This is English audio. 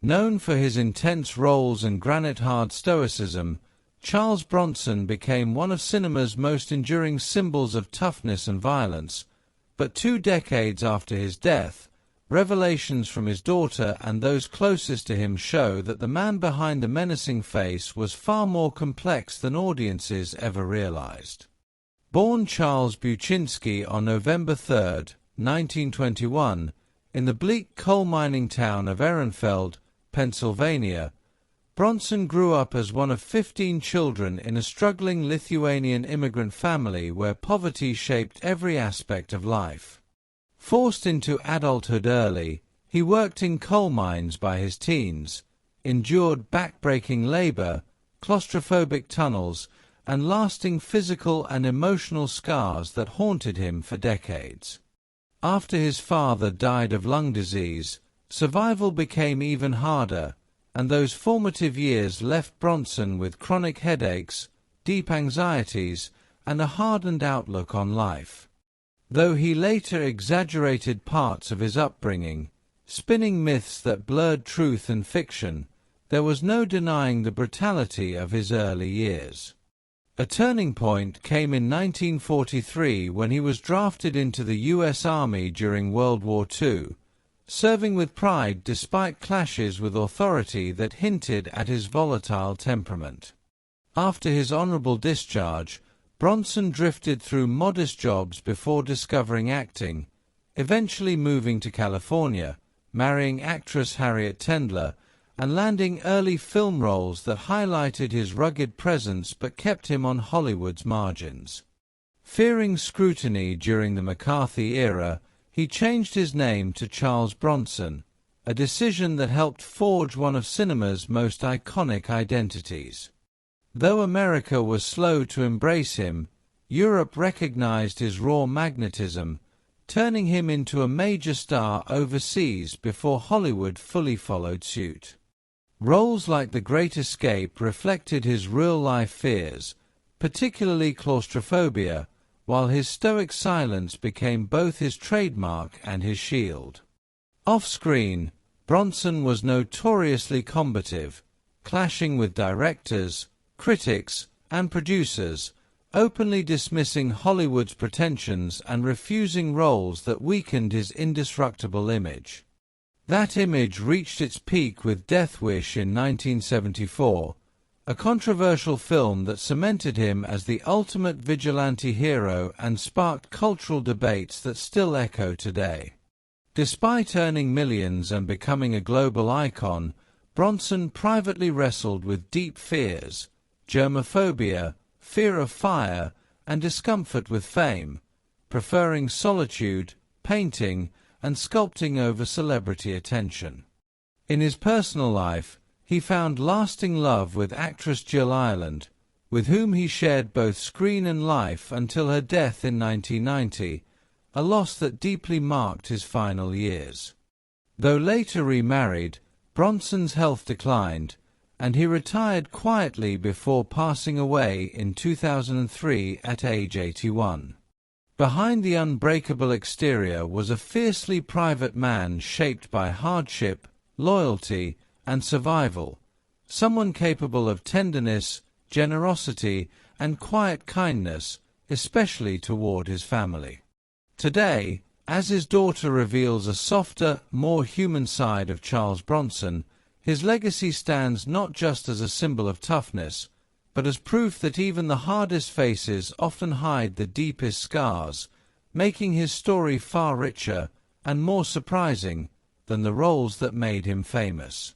Known for his intense roles and granite-hard stoicism, Charles Bronson became one of cinema's most enduring symbols of toughness and violence. But 2 decades after his death, revelations from his daughter and those closest to him show that the man behind the menacing face was far more complex than audiences ever realized. Born Charles Buchinsky on November 3, 1921, in the bleak coal mining town of Ehrenfeld, Pennsylvania, Bronson grew up as one of 15 children in a struggling Lithuanian immigrant family where poverty shaped every aspect of life. Forced into adulthood early, he worked in coal mines by his teens, endured back-breaking labor, claustrophobic tunnels, and lasting physical and emotional scars that haunted him for decades. After his father died of lung disease, survival became even harder, and those formative years left Bronson with chronic headaches, deep anxieties, and a hardened outlook on life. Though he later exaggerated parts of his upbringing, spinning myths that blurred truth and fiction, there was no denying the brutality of his early years. A turning point came in 1943 when he was drafted into the U.S. Army during World War II, serving with pride despite clashes with authority that hinted at his volatile temperament. After his honorable discharge, Bronson drifted through modest jobs before discovering acting, eventually moving to California, marrying actress Harriet Tendler, and landing early film roles that highlighted his rugged presence but kept him on Hollywood's margins. Fearing scrutiny during the McCarthy era, he changed his name to Charles Bronson, a decision that helped forge one of cinema's most iconic identities. Though America was slow to embrace him, Europe recognized his raw magnetism, turning him into a major star overseas before Hollywood fully followed suit. Roles like The Great Escape reflected his real-life fears, particularly claustrophobia, while his stoic silence became both his trademark and his shield. Off-screen, Bronson was notoriously combative, clashing with directors, critics, and producers, openly dismissing Hollywood's pretensions and refusing roles that weakened his indestructible image. That image reached its peak with Death Wish in 1974, a controversial film that cemented him as the ultimate vigilante hero and sparked cultural debates that still echo today. Despite earning millions and becoming a global icon, Bronson privately wrestled with deep fears, germophobia, fear of fire, and discomfort with fame, preferring solitude, painting, and sculpting over celebrity attention. In his personal life, he found lasting love with actress Jill Ireland, with whom he shared both screen and life until her death in 1990, a loss that deeply marked his final years. Though later remarried, Bronson's health declined, and he retired quietly before passing away in 2003 at age 81. Behind the unbreakable exterior was a fiercely private man shaped by hardship, loyalty, and survival, someone capable of tenderness, generosity, and quiet kindness, especially toward his family. Today, as his daughter reveals a softer, more human side of Charles Bronson, his legacy stands not just as a symbol of toughness, but as proof that even the hardest faces often hide the deepest scars, making his story far richer and more surprising than the roles that made him famous.